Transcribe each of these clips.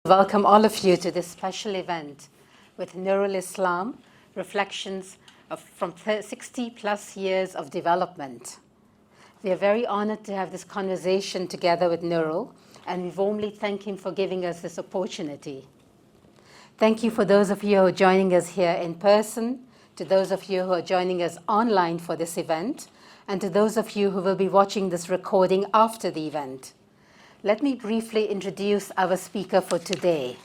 Welcome all of you to this special event with Nurul Islam, reflections from 60 plus years of development. We are very honored to have this conversation together with Nurul, and we warmly thank him for giving us this opportunity. Thank you for those of you who are joining us here in person, to those of you who are joining us online for this event, and to those of you who will be watching this recording after the event. Let me briefly introduce our speaker for today.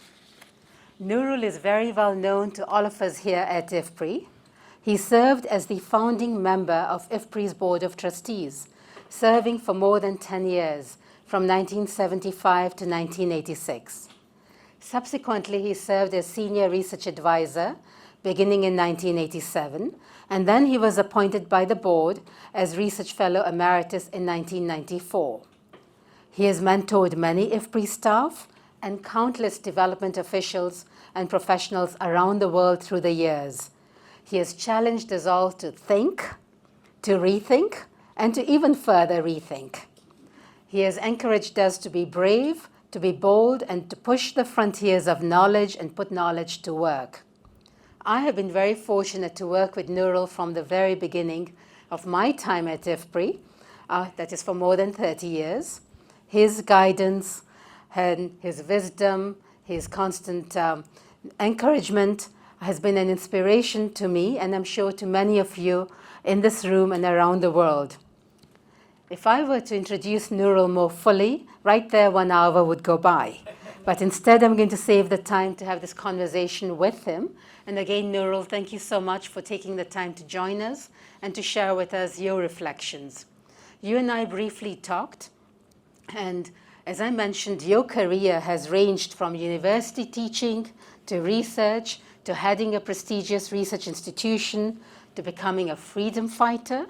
Nurul is very well known to all of us here at IFPRI. He served as the founding member of IFPRI's Board of Trustees, serving for more than 10 years, from 1975 to 1986. Subsequently, he served as Senior Research Advisor, beginning in 1987, and then he was appointed by the board as Research Fellow Emeritus in 1994. He has mentored many IFPRI staff and countless development officials and professionals around the world through the years. He has challenged us all to think, to rethink, and to even further rethink. He has encouraged us to be brave, to be bold, and to push the frontiers of knowledge and put knowledge to work. I have been very fortunate to work with Nurul from the very beginning of my time at IFPRI, that is for more than 30 years. His guidance and his wisdom, his constant encouragement has been an inspiration to me, and I'm sure to many of you in this room and around the world. If I were to introduce Nurul more fully, right there 1 hour would go by. But instead, I'm going to save the time to have this conversation with him. And again, Nurul, thank you so much for taking the time to join us and to share with us your reflections. You and I briefly talked. And as I mentioned, your career has ranged from university teaching to research, to heading a prestigious research institution, to becoming a freedom fighter,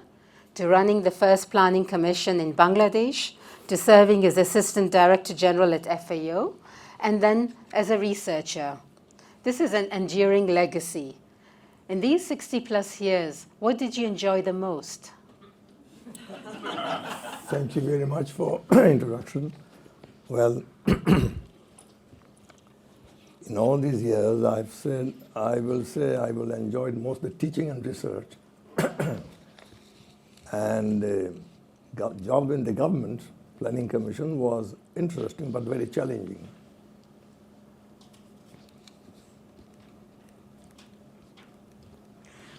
to running the first planning commission in Bangladesh, to serving as Assistant Director General at FAO, and then as a researcher. This is an enduring legacy. In these 60 plus years, what did you enjoy the most? Thank you very much for introduction. Well, in all these years, I will enjoy most the teaching and research. And job in the government planning commission was interesting but very challenging.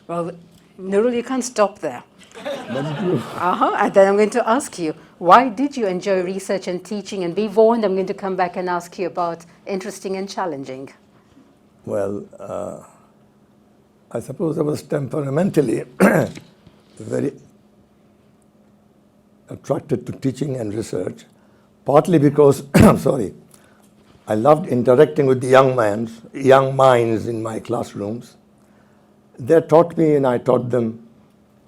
Well, Nurul, you can't stop there. And then I'm going to ask you, why did you enjoy research and teaching? And be warned, I'm going to come back and ask you about interesting and challenging. Well, I suppose I was temperamentally very attracted to teaching and research, partly because, I loved interacting with the young minds in my classrooms. They taught me and I taught them.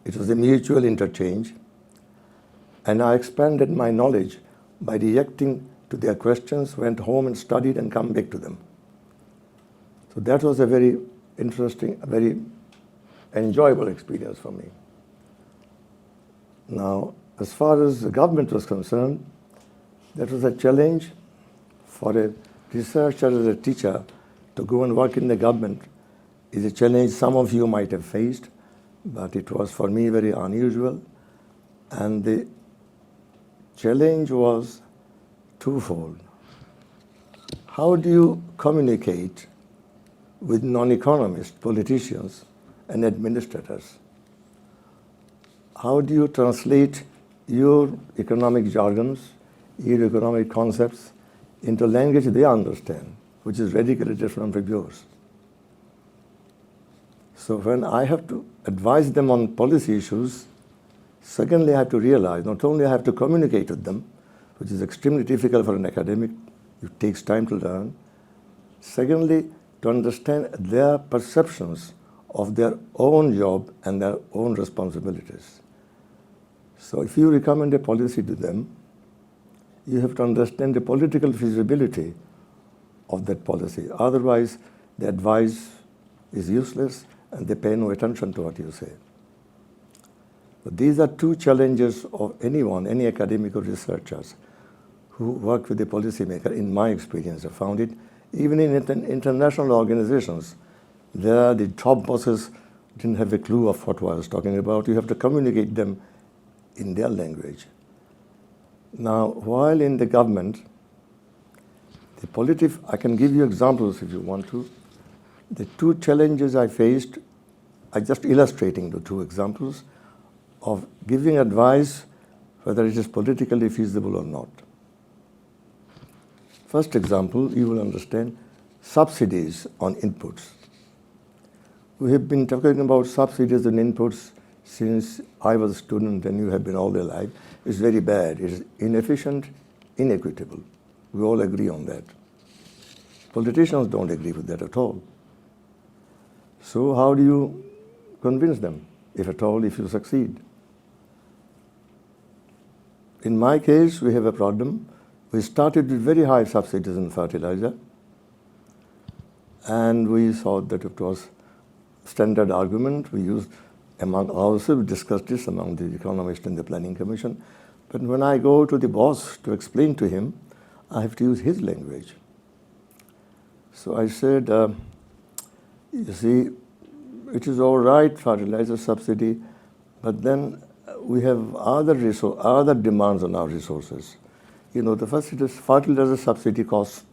It was a mutual interchange, and I expanded my knowledge by reacting to their questions, went home and studied and come back to them. So that was a very interesting, a very enjoyable experience for me. Now, as far as the government was concerned, that was a challenge for a researcher as a teacher to go and work in the government is a challenge some of you might have faced. But it was for me very unusual, and the challenge was twofold. How do you communicate with non-economists, politicians, and administrators? How do you translate your economic jargons, your economic concepts into language they understand, which is radically different from yours? So when I have to advise them on policy issues, secondly, I have to realize not only I have to communicate with them, which is extremely difficult for an academic, it takes time to learn. Secondly, to understand their perceptions of their own job and their own responsibilities. So if you recommend a policy to them, you have to understand the political feasibility of that policy. Otherwise, the advice is useless and they pay no attention to what you say. But these are two challenges of anyone, any academic or researchers who work with a policymaker, in my experience, I found it Even in international organizations, there the top bosses didn't have a clue of what I was talking about. You have to communicate them in their language. Now, while in the government, I can give you examples if you want to. The two challenges I faced, I'm just illustrating the two examples of giving advice whether it is politically feasible or not. First example, you will understand, subsidies on inputs. We have been talking about subsidies on inputs since I was a student and you have been all their life. It's very bad. It is inefficient, inequitable. We all agree on that. Politicians don't agree with that at all. So how do you convince them, if at all, if you succeed? In my case, we have a problem. We started with very high subsidies in fertilizer, and we thought that it was standard argument. We used among ourselves, we discussed this among the economists in the Planning Commission. But when I go to the boss to explain to him, I have to use his language. So I said, you see, it is all right, fertilizer subsidy, but then we have other demands on our resources. You know, the first is fertilizer subsidy costs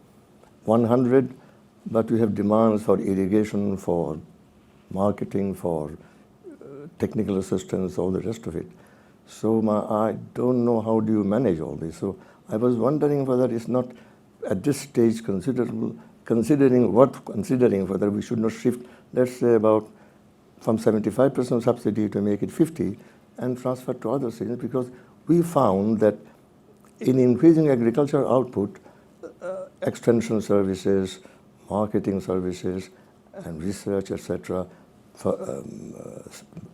100, but we have demands for irrigation, for marketing, for technical assistance, all the rest of it. So I don't know how do you manage all this. So I was wondering whether it's not at this stage considering whether we should not shift, let's say about from 75% subsidy to make it 50 and transfer to other things, because we found that in increasing agricultural output, extension services, marketing services, and research, etc.,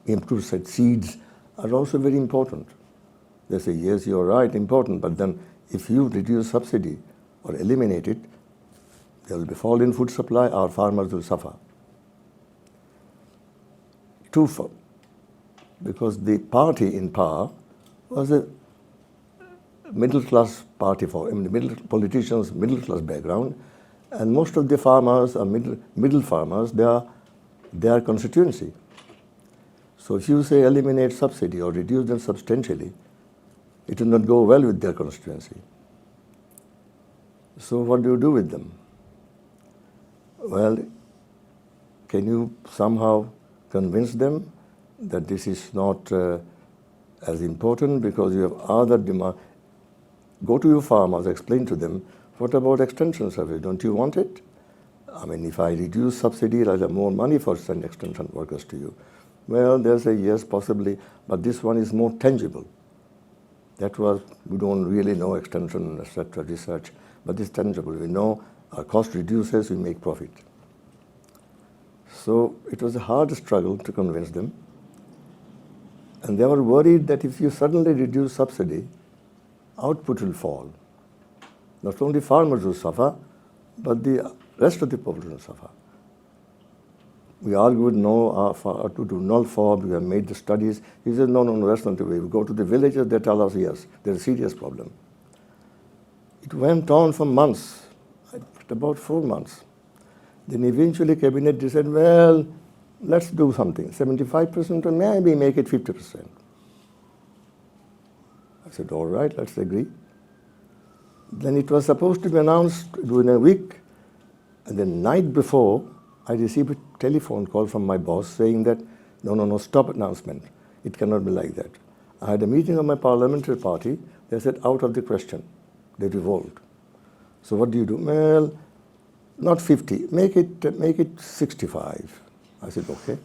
improved seeds are also very important. They say, yes, you're right, important, but then if you reduce subsidy or eliminate it, there will be fall in food supply, our farmers will suffer. Because the party in power was a middle-class party politicians, middle-class background, and most of the farmers are middle farmers, they are their constituency. So if you say eliminate subsidy or reduce them substantially, it will not go well with their constituency. So what do you do with them? Well, can you somehow convince them that this is not as important because you have other demands? Go to your farmers, explain to them, what about extension service? Don't you want it? I mean, if I reduce subsidy, I'll have more money for send extension workers to you. Well, they'll say, yes, possibly, but this one is more tangible. That was, we don't really know extension, etc., research, but it's tangible. We know our cost reduces, we make profit. So it was a hard struggle to convince them. And they were worried that if you suddenly reduce subsidy, output will fall. Not only farmers will suffer, but the rest of the population will suffer. We argued no, to do null for, we have made the studies. He said, no, that's not the way. We go to the villages, they tell us, yes, there's a serious problem. It went on for months, about 4 months. Then eventually cabinet decided, well, let's do something, 75% or maybe make it 50%. I said, all right, let's agree. Then it was supposed to be announced within a week, and the night before, I received a telephone call from my boss saying that, no, stop announcement. It cannot be like that. I had a meeting of my parliamentary party. They said, out of the question. They revolted. So what do you do? Well, not 50, make it 65. I said, okay.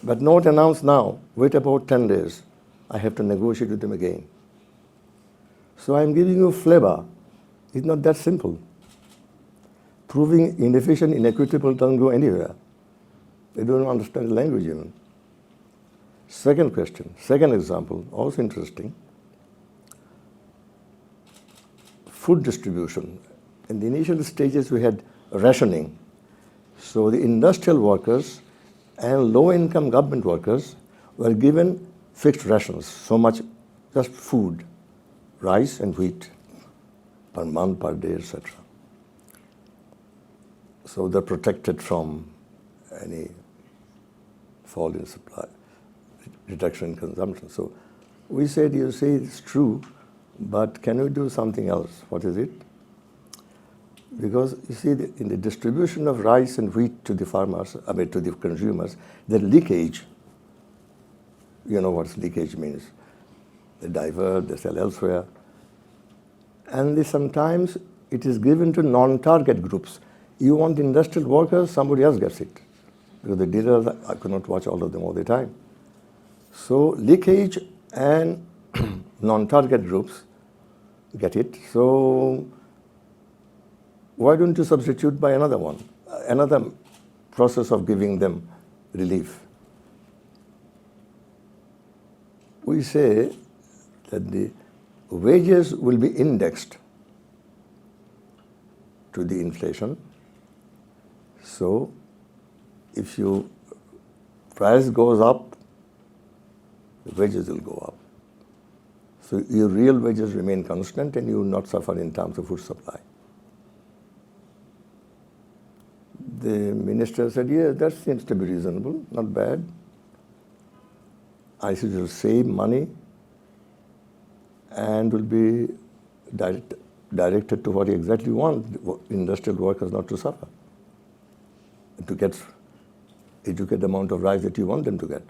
But not announced now. Wait about 10 days. I have to negotiate with them again. So I'm giving you a flavor. It's not that simple. Proving inefficient, inequitable doesn't go anywhere. They don't understand the language even. Second question, second example, also interesting. Food distribution. In the initial stages, we had rationing. So the industrial workers and low-income government workers were given fixed rations, so much just food, rice and wheat, per month, per day, etc. So they're protected from any fall in supply, reduction in consumption. So we said, you say it's true, but can we do something else? What is it? Because you see, in the distribution of rice and wheat to the farmers, to the consumers, the leakage, you know what leakage means. They divert, they sell elsewhere. And sometimes it is given to non-target groups. You want industrial workers, somebody else gets it. Because the dealers, I could not watch all of them all the time. So leakage and non-target groups get it. So why don't you substitute by another one, another process of giving them relief? We say that the wages will be indexed to the inflation. So if your price goes up, the wages will go up. So your real wages remain constant and you will not suffer in terms of food supply. The minister said, yes, that seems to be reasonable, not bad. I said, you'll save money and will be directed to what you exactly want, industrial workers not to suffer, to get educated amount of rice that you want them to get.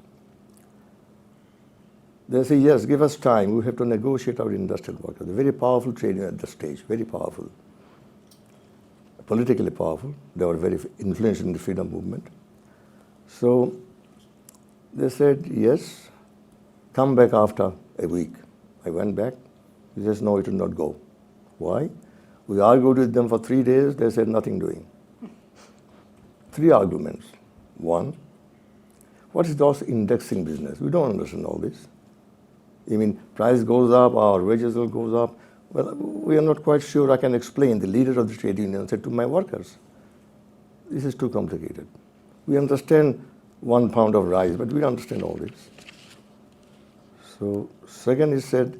They say, yes, give us time. We have to negotiate our industrial workers. They're very powerful trade union at the stage, very powerful. Politically powerful. They were very influential in the freedom movement. So they said, yes, come back after a week. I went back. He says, no, it will not go. Why? We argued with them for 3 days. They said, nothing doing. 3 arguments. One, what is those indexing business? We don't understand all this. You mean price goes up, our wages will go up. Well, we are not quite sure I can explain. The leader of the trade union said to my workers, this is too complicated. We understand 1 pound of rice, but we don't understand all this. So second, he said,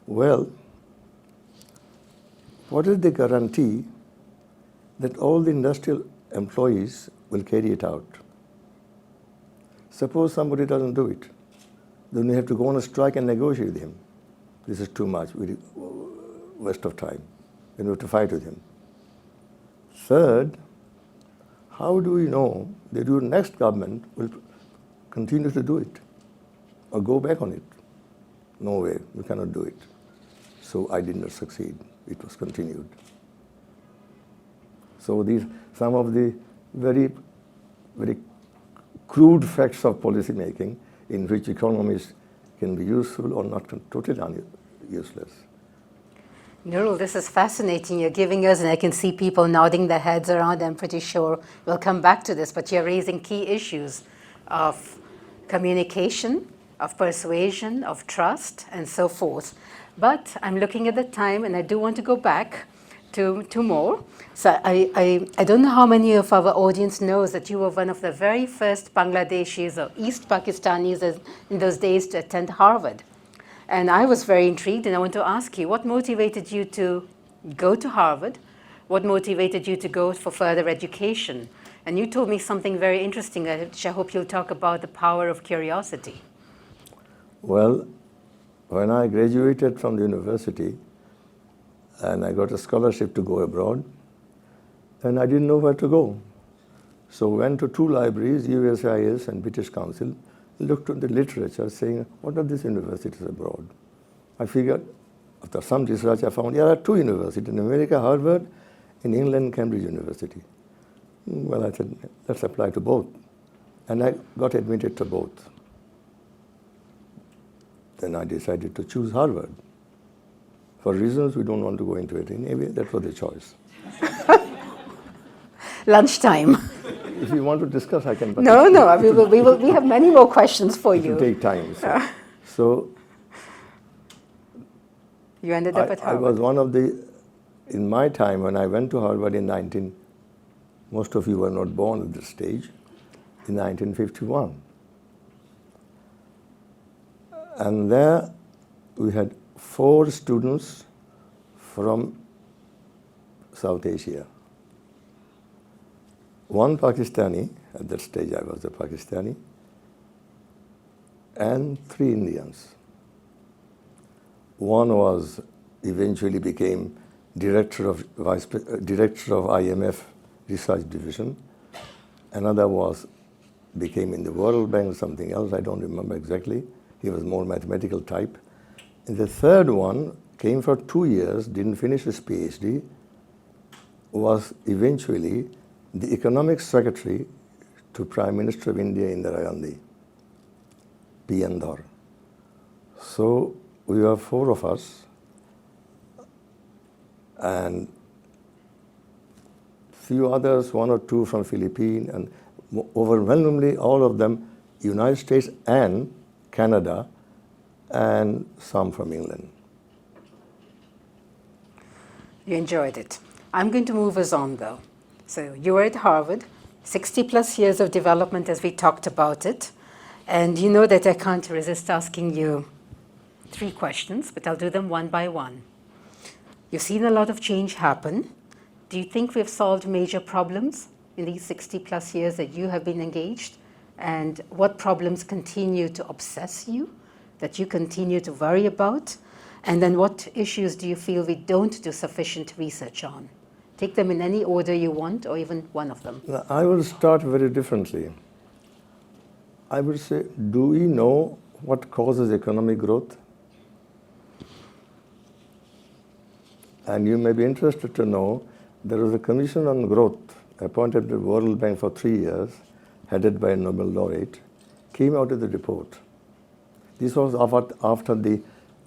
well, what is the guarantee that all the industrial employees will carry it out? Suppose somebody doesn't do it. Then we have to go on a strike and negotiate with him. This is too much, waste of time. Then we have to fight with him. Third, how do we know that your next government will continue to do it or go back on it? No way, we cannot do it. So I did not succeed. It was continued. So these some of the very, very crude facts of policy making in which economists can be useful or not totally useless. Nurul, this is fascinating. You're giving us, and I can see people nodding their heads around. I'm pretty sure we'll come back to this, but you're raising key issues of communication, of persuasion, of trust, and so forth. But I'm looking at the time, and I do want to go back to more. So I don't know how many of our audience knows that you were one of the very first Bangladeshis or East Pakistanis in those days to attend Harvard. And I was very intrigued, and I want to ask you, what motivated you to go to Harvard? What motivated you to go for further education? And you told me something very interesting, which I hope you'll talk about, the power of curiosity. Well, when I graduated from the university, and I got a scholarship to go abroad, and I didn't know where to go. So went to 2 libraries, USIS and British Council, looked at the literature saying, what are these universities abroad? I figured, after some research, I found there are 2 universities, in America, Harvard, in England, Cambridge University. Well, I said, let's apply to both. And I got admitted to both. Then I decided to choose Harvard. For reasons we don't want to go into it. Anyway, that was the choice. Lunchtime. If you want to discuss, I can. No, we have many more questions for you. It will take time. So you ended up at Harvard. I was one of the, in my time when I went to Harvard in most of you were not born at this stage, in 1951. And there we had 4 students from South Asia. one Pakistani, at that stage I was a Pakistani, and 3 Indians. One was eventually became director of IMF Research Division. Another became in the World Bank, something else, I don't remember exactly. He was more mathematical type. And the third one came for 2 years, didn't finish his PhD, was eventually the economics secretary to Prime Minister of India, Indira Gandhi, P. Andhar. So we were 4 of us, and few others, 1 or 2 from Philippines, and overwhelmingly all of them United States and Canada, and some from England. You enjoyed it. I'm going to move us on though. So you were at Harvard, 60 plus years of development as we talked about it. And you know that I can't resist asking you 3 questions, but I'll do them one by one. You've seen a lot of change happen. Do you think we've solved major problems in these 60 plus years that you have been engaged? And what problems continue to obsess you, that you continue to worry about? And then what issues do you feel we don't do sufficient research on? Take them in any order you want, or even one of them. Now, I will start very differently. I would say, do we know what causes economic growth? And you may be interested to know there was a commission on growth appointed by the World Bank for 3 years, headed by a Nobel laureate, came out with a report. This was after the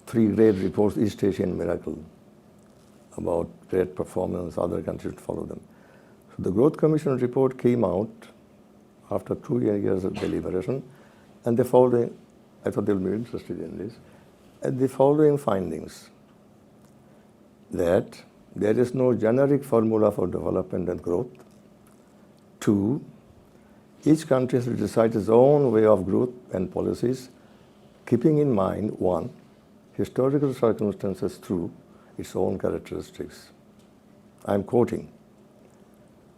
3 great reports, East Asian Miracle, about great performance, other countries follow them. So the Growth Commission report came out after 2 years of deliberation, and the following, I thought they'll be interested in this, and the following findings: that there is no generic formula for development and growth. 2, each country has to decide its own way of growth and policies, keeping in mind, 1, historical circumstances through its own characteristics. I'm quoting.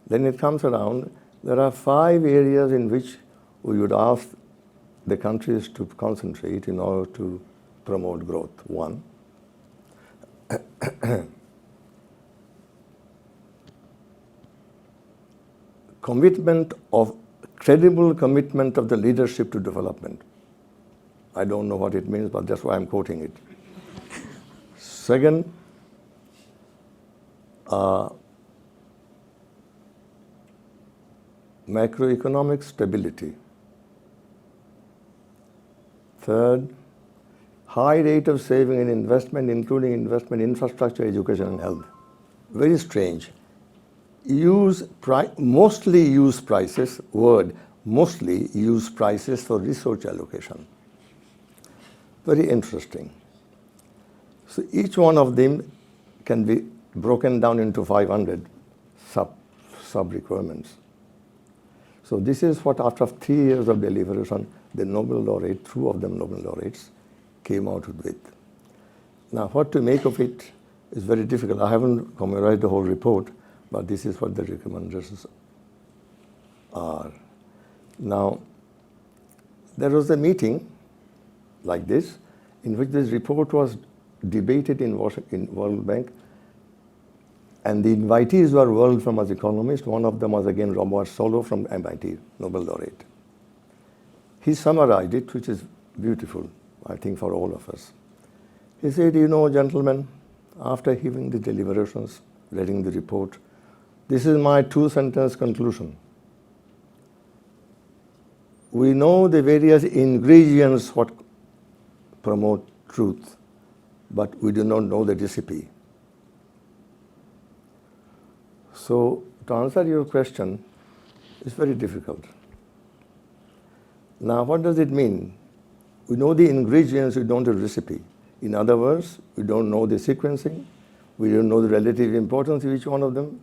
Then it comes around, there are 5 areas in which we would ask the countries to concentrate in order to promote growth. 1, credible commitment of the leadership to development. I don't know what it means, but that's why I'm quoting it. 2nd, macroeconomic stability. 3rd, high rate of saving and investment, including investment in infrastructure, education, and health. Very strange. Mostly use prices for research allocation. Very interesting. So each one of them can be broken down into 500 sub-requirements. So this is what, after 3 years of deliberation, the Nobel laureate, 2 of them Nobel laureates, came out with. Now, what to make of it is very difficult. I haven't summarized the whole report, but this is what the recommendations are. Now, there was a meeting like this, in which this report was debated in World Bank, and the invitees were world famous economists. One of them was again Robert Solow from MIT, Nobel laureate. He summarized it, which is beautiful, I think, for all of us. He said, you know, gentlemen, after hearing the deliberations, reading the report, this is my 2-sentence conclusion. We know the various ingredients what promote truth, but we do not know the recipe. So, to answer your question, it's very difficult. Now, what does it mean? We know the ingredients, we don't know the recipe. In other words, we don't know the sequencing, we don't know the relative importance of each one of them,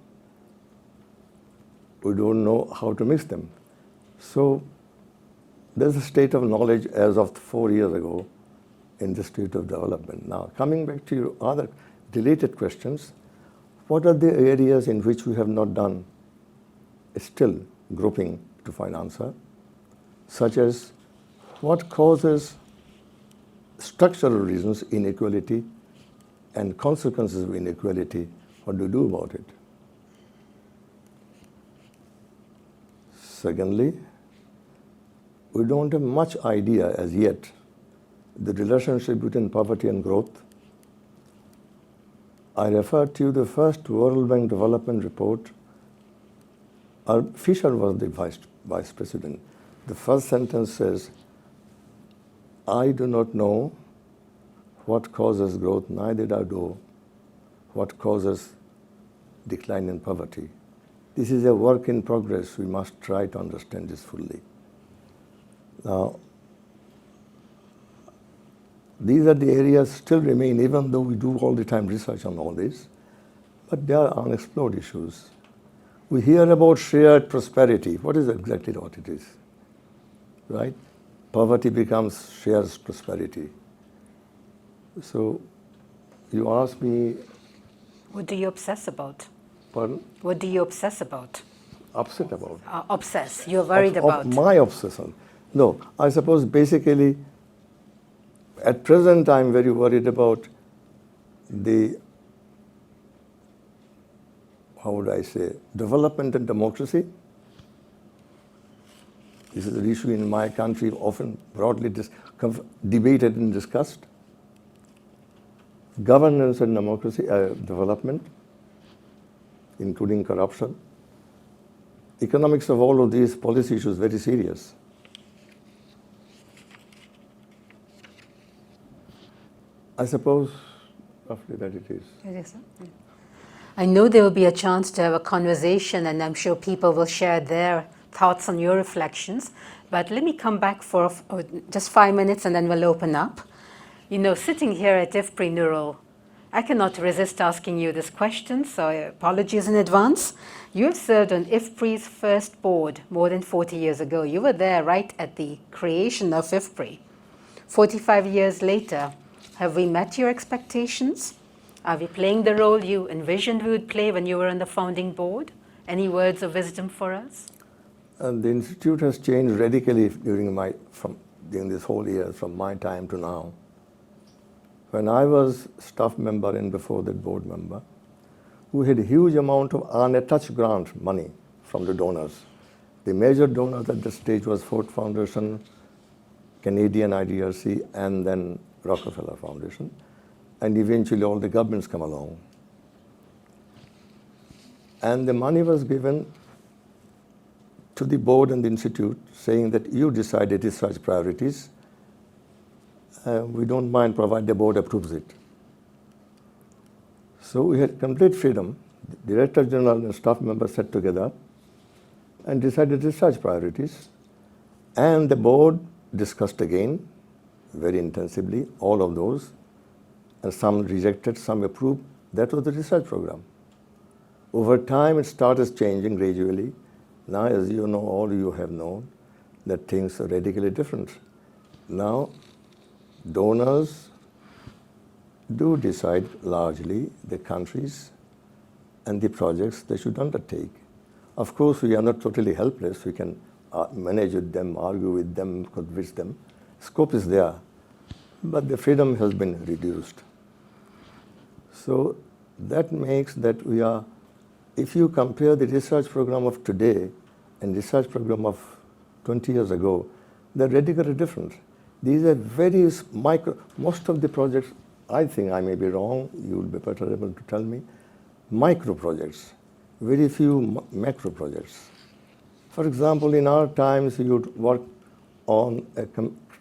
we don't know how to mix them. So, there's a state of knowledge as of 4 years ago in the state of development. Now, coming back to your other related questions, what are the areas in which we have not done still grouping to find answer, such as what causes structural reasons, inequality, and consequences of inequality. What do you do about it? Secondly, we don't have much idea as yet the relationship between poverty and growth. I refer to the first World Bank Development Report. Fisher was the vice president. The first sentence says, I do not know what causes growth, neither do I know what causes decline in poverty. This is a work in progress. We must try to understand this fully. Now, these are the areas still remain, even though we do all the time research on all this, but they are unexplored issues. We hear about shared prosperity. What is exactly what it is, right? Poverty becomes shared prosperity. So you ask me... What do you obsess about? Pardon? What do you obsess about? Upset about? Obsess. You're worried about. My obsession. No, I suppose basically, at present I'm very worried about the, how would I say, development and democracy. This is an issue in my country often broadly debated and discussed. Governance and democracy, development, including corruption. Economics of all of these policy issues very serious. I suppose roughly that it is. It is. I know there will be a chance to have a conversation, and I'm sure people will share their thoughts on your reflections. But let me come back for just 5 minutes, and then we'll open up. You know, sitting here at IFPRI, Nurul, I cannot resist asking you this question, so apologies in advance. You have served on IFPRI's first board more than 40 years ago. You were there right at the creation of IFPRI. 45 years later, have we met your expectations? Are we playing the role you envisioned we would play when you were on the founding board? Any words of wisdom for us? The institute has changed radically during this whole year, from my time to now. When I was staff member and before that board member, we had a huge amount of unattached grant money from the donors. The major donors at that stage was Ford Foundation, Canadian IDRC, and then Rockefeller Foundation, and eventually all the governments come along. And the money was given to the board and the institute, saying that you decided research priorities. We don't mind provided the board approves it. So we had complete freedom. The Director General and staff members sat together and decided research priorities. And the board discussed again, very intensively, all of those. And some rejected, some approved. That was the research program. Over time, it started changing gradually. Now, as you know, all you have known, that things are radically different. Now, donors do decide largely the countries and the projects they should undertake. Of course, we are not totally helpless. We can manage with them, argue with them, convince them. Scope is there, but the freedom has been reduced. So that makes that we are, if you compare the research program of today and research program of 20 years ago, they're radically different. These are very micro, most of the projects, I think I may be wrong, you will be better able to tell me, micro projects, very few macro projects. For example, in our times, you would work on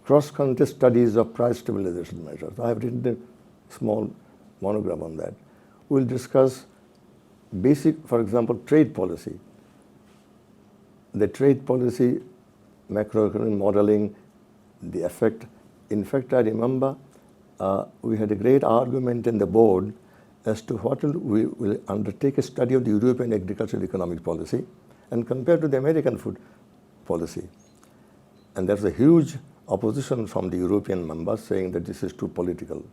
cross-country studies of price stabilization measures. I have written a small monogram on that. We'll discuss basic, for example, trade policy. The trade policy, macroeconomic modeling, the effect. In fact, I remember we had a great argument in the board as to what we will undertake a study of the European agricultural economic policy and compare to the American food policy. And there's a huge opposition from the European members saying that this is too political.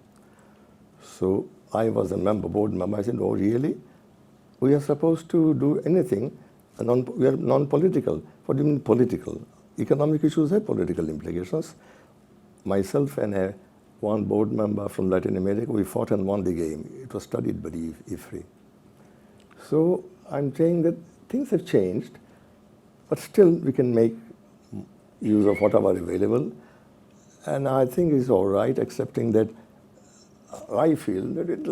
So I was a board member. I said, oh, really? We are supposed to do anything We are non-political. What do you mean political? Economic issues have political implications. Myself and one board member from Latin America, we fought and won the game. It was studied by the IFPRI. So I'm saying that things have changed, but still we can make use of whatever available. And I think it's all right, accepting that I feel that it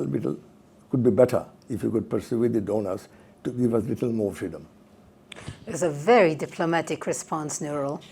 could be better if you could persuade the donors to give us a little more freedom. It was a very diplomatic response, Nurul.